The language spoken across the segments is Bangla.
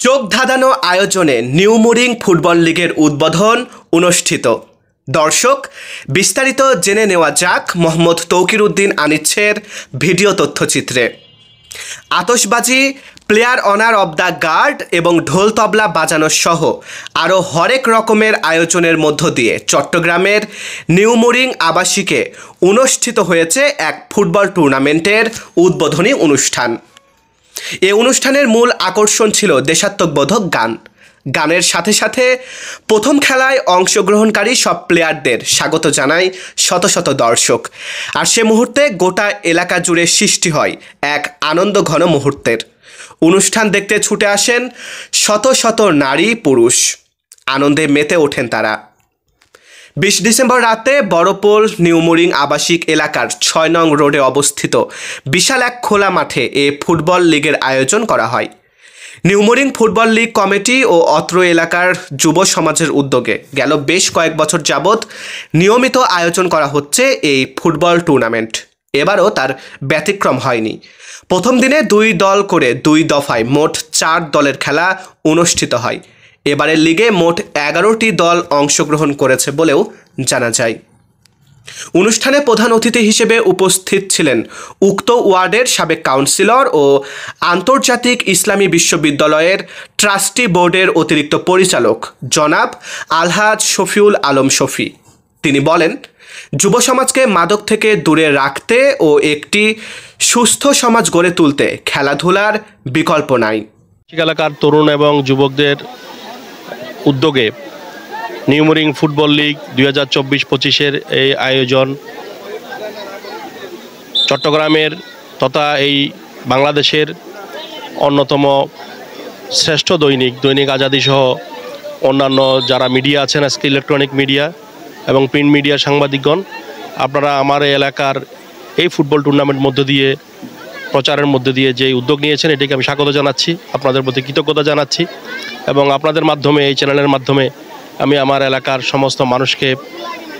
চোখ ধাঁধানো আয়োজনে নিউমুরিং ফুটবল লিগের উদ্বোধন অনুষ্ঠিত। দর্শক, বিস্তারিত জেনে নেওয়া যাক মোহাম্মদ তৌকির উদ্দিন আনিচ্ছের ভিডিও তথ্যচিত্রে। আতশবাজি, player honour of the guard এবং ঢোল তবলা বাজানো সহ আরও হরেক রকমের আয়োজনের মধ্য দিয়ে চট্টগ্রামের নিউমুরিং আবাসিকে অনুষ্ঠিত হয়েছে এক ফুটবল টুর্নামেন্টের উদ্বোধনী অনুষ্ঠান। এ অনুষ্ঠানের মূল আকর্ষণ ছিল দেশাত্মবোধক গান। গানের সাথে সাথে প্রথম খেলায় অংশগ্রহণকারী সব প্লেয়ারদের স্বাগত জানায় শত শত দর্শক। আর সে মুহূর্তে গোটা এলাকা জুড়ে সৃষ্টি হয় এক আনন্দঘন মুহূর্তের। অনুষ্ঠান দেখতে ছুটে আসেন শত শত নারী পুরুষ। আনন্দে মেতে ওঠেন তারা। 20 ডিসেম্বর রাতে বড়পোল নিউমুরিং আবাসিক এলাকার 6 নং রোডে অবস্থিত বিশাল এক খোলা মাঠে এ ফুটবল লিগের আয়োজন করা হয়। নিউমুরিং ফুটবল লীগ কমিটি ও অত্র এলাকার যুব সমাজের উদ্যোগে গেল বেশ কয়েক বছর যাবৎ নিয়মিত আয়োজন করা হচ্ছে এই ফুটবল টুর্নামেন্ট। এবারও তার ব্যতিক্রম হয়নি। প্রথম দিনে 2 দল করে 2 দফায় মোট 4 দলের খেলা অনুষ্ঠিত হয়। এবারের লিগে মোট 11টি দল অংশগ্রহণ করেছে বলেও জানা যায়। অনুষ্ঠানে প্রধান অতিথি হিসেবে উপস্থিত ছিলেন উক্ত ওয়ার্ডের সাবেক কাউন্সিলর ও আন্তর্জাতিক ইসলামী বিশ্ববিদ্যালয়ের ট্রাস্টি বোর্ডের অতিরিক্ত পরিচালক জনাব আলহাজ শফিউল আলম শফি। তিনি বলেন, যুব সমাজকে মাদক থেকে দূরে রাখতে ও একটি সুস্থ সমাজ গড়ে তুলতে খেলাধুলার বিকল্প নাই। এলাকার তরুণ এবং যুবকদের উদ্যোগে নিউমুরিং ফুটবল লীগ 2024-25 এই আয়োজন চট্টগ্রামের তথা এই বাংলাদেশের অন্যতম শ্রেষ্ঠ দৈনিক আজাদী সহ অন্যান্য যারা মিডিয়া আছেন, আজকে ইলেকট্রনিক মিডিয়া এবং প্রিন্ট মিডিয়া সাংবাদিকগণ, আপনারা আমার এই এলাকার এই ফুটবল টুর্নামেন্ট মধ্য দিয়ে প্রচারের মধ্যে দিয়ে যে উদ্যোগ নিয়েছেন, এটিকে আমি স্বাগত জানাচ্ছি, আপনাদের প্রতি কৃতজ্ঞতা জানাচ্ছি এবং আপনাদের মাধ্যমে, এই চ্যানেলের মাধ্যমে আমি আমার এলাকার সমস্ত মানুষকে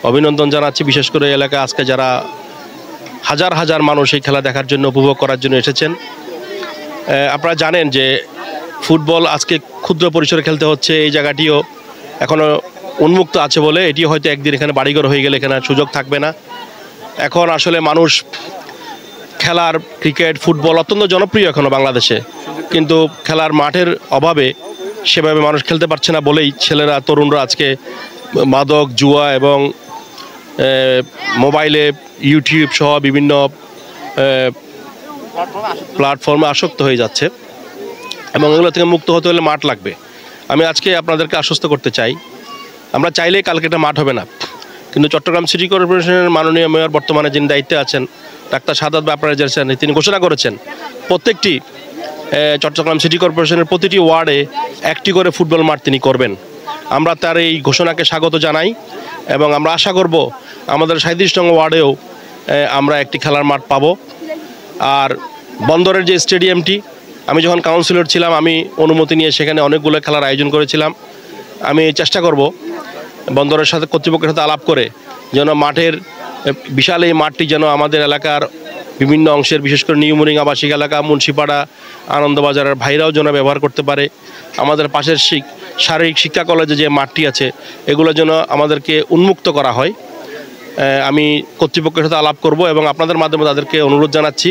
অভিনন্দন জানাচ্ছি। বিশেষ করে এই এলাকায় আজকে যারা হাজার হাজার মানুষ এই খেলা দেখার জন্য, উপভোগ করার জন্য এসেছেন। আপনারা জানেন যে ফুটবল আজকে ক্ষুদ্র পরিসরে খেলতে হচ্ছে। এই জায়গাটিও এখনও উন্মুক্ত আছে বলে এটি হয়তো একদিন এখানে বাড়িঘর হয়ে গেলে এখানে সুযোগ থাকবে না। এখন আসলে মানুষ খেলার ক্রিকেট, ফুটবল অত্যন্ত জনপ্রিয় এখনও বাংলাদেশে, কিন্তু খেলার মাঠের অভাবে সেভাবে মানুষ খেলতে পারছে না বলেই ছেলেরা, তরুণরা আজকে মাদক, জুয়া এবং মোবাইলে, ইউটিউব সহ বিভিন্ন প্ল্যাটফর্মে আসক্ত হয়ে যাচ্ছে এবং এগুলো থেকে মুক্ত হতে হলে মাঠ লাগবে। আমি আজকে আপনাদেরকে আশ্বস্ত করতে চাই, আমরা চাইলেই কালকে একটা মাঠ হবে না, কিন্তু চট্টগ্রাম সিটি কর্পোরেশনের মাননীয় মেয়র বর্তমানে যিনি দায়িত্বে আছেন, ডাক্তার সাদাত ভাই, আপনারা জানেন, তিনি ঘোষণা করেছেন প্রত্যেকটি চট্টগ্রাম সিটি কর্পোরেশনের প্রতিটি ওয়ার্ডে একটি করে ফুটবল মাঠ তিনি করবেন। আমরা তার এই ঘোষণাকে স্বাগত জানাই এবং আমরা আশা করব আমাদের 37 নং ওয়ার্ডেও আমরা একটি খেলার মাঠ পাব। আর বন্দরের যে স্টেডিয়ামটি, আমি যখন কাউন্সিলর ছিলাম আমি অনুমতি নিয়ে সেখানে অনেকগুলো খেলার আয়োজন করেছিলাম। আমি চেষ্টা করব বন্দরের সাথে, কর্তৃপক্ষের সাথে আলাপ করে যেন মাঠের বিশাল এই মাঠটি যেন আমাদের এলাকার বিভিন্ন অংশের, বিশেষ করে নিউমুরিং আবাসিক এলাকা, মুন্সিপাড়া, আনন্দবাজারের ভাইরাও যেন ব্যবহার করতে পারে। আমাদের পাশের শারীরিক শিক্ষা কলেজে যে মাঠটি আছে, এগুলো যেন আমাদেরকে উন্মুক্ত করা হয়। আমি কর্তৃপক্ষের সাথে আলাপ করব এবং আপনাদের মাধ্যমে তাদেরকে অনুরোধ জানাচ্ছি।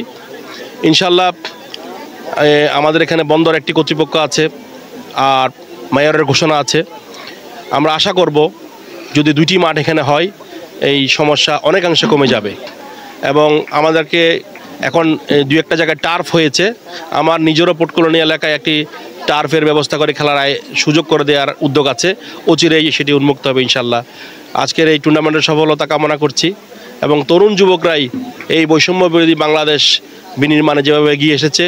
ইনশাল্লাহ আমাদের এখানে বন্দর একটি কর্তৃপক্ষ আছে আর মেয়রের ঘোষণা আছে। আমরা আশা করব যদি 2টি মাঠ এখানে হয়, এই সমস্যা অনেকাংশে কমে যাবে এবং আমাদেরকে এখন 2-1টা জায়গায় টার্ফ হয়েছে। আমার নিজেরও পোর্ট কলোনি এলাকায় একটি টার্ফের ব্যবস্থা করে খেলার সুযোগ করে দেওয়ার উদ্যোগ আছে। অচিরেই সেটি উন্মুক্ত হবে ইনশাল্লাহ। আজকের এই টুর্নামেন্টের সফলতা কামনা করছি এবং তরুণ যুবকরাই এই বৈষম্য বিরোধী বাংলাদেশ বিনির্মাণে যেভাবে এগিয়ে এসেছে,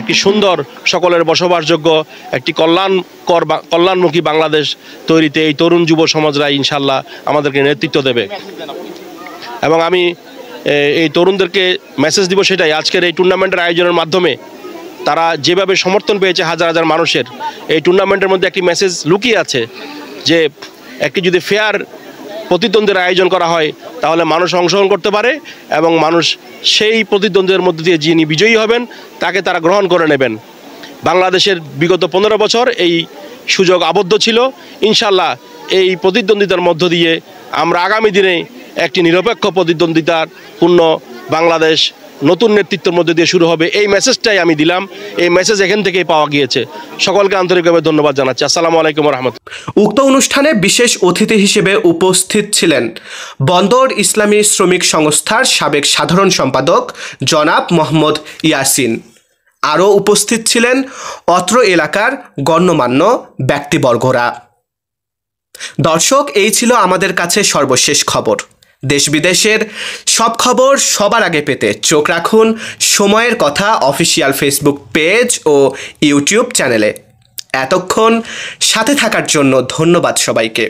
একটি সুন্দর, সকলের বসবাসযোগ্য, একটি কল্যাণমুখী বাংলাদেশ তৈরিতে এই তরুণ যুব সমাজরা ইনশাল্লাহ আমাদেরকে নেতৃত্ব দেবে এবং আমি এই তরুণদেরকে মেসেজ দিব সেটাই, আজকের এই টুর্নামেন্টের আয়োজনের মাধ্যমে তারা যেভাবে সমর্থন পেয়েছে হাজার হাজার মানুষের, এই টুর্নামেন্টের মধ্যে একটি মেসেজ লুকিয়ে আছে যে একটি যদি ফেয়ার প্রতিদ্বন্দ্বের আয়োজন করা হয় তাহলে মানুষ অংশগ্রহণ করতে পারে এবং মানুষ সেই প্রতিদ্বন্দ্বের মধ্যে দিয়ে যিনি বিজয়ী হবেন তাকে তারা গ্রহণ করে নেবেন। বাংলাদেশের বিগত 15 বছর এই সুযোগ আবদ্ধ ছিল। ইনশাল্লাহ এই প্রতিদ্বন্দ্বিতার মধ্য দিয়ে আমরা আগামী দিনে একটি নিরপেক্ষ প্রতিদ্বন্দ্বিতার পূর্ণ বাংলাদেশ নতুন নেতৃত্বের মধ্যে দিয়ে শুরু হবে, এই মেসেজটাই আমি দিলাম। এই মেসেজ এখান থেকেই পাওয়া গিয়েছে। সকলকে আন্তরিকভাবে ধন্যবাদ জানাচ্ছি। আসসালামু আলাইকুম রহমতুল্লাহ। উক্ত অনুষ্ঠানে বিশেষ অতিথি হিসেবে উপস্থিত ছিলেন বন্দর ইসলামী শ্রমিক সংস্থার সাবেক সাধারণ সম্পাদক জনাব মোহাম্মদ ইয়াসিন। আরও উপস্থিত ছিলেন অত্র এলাকার গণ্যমান্য ব্যক্তিবর্গরা। দর্শক, এই ছিল আমাদের কাছে সর্বশেষ খবর। দেশ বিদেশের সব খবর সবার আগে পেতে চোখ রাখুন সময়ের কথা অফিসিয়াল ফেসবুক পেজ ও ইউটিউব চ্যানেলে। এতক্ষণ সাথে থাকার জন্য ধন্যবাদ সবাইকে।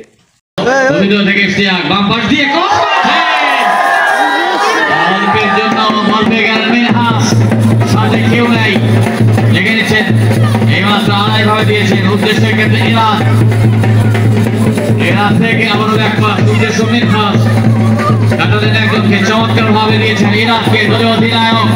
চমৎকার ভাবে দিয়েছেন ইরানকে দলীয় অধিনায়ক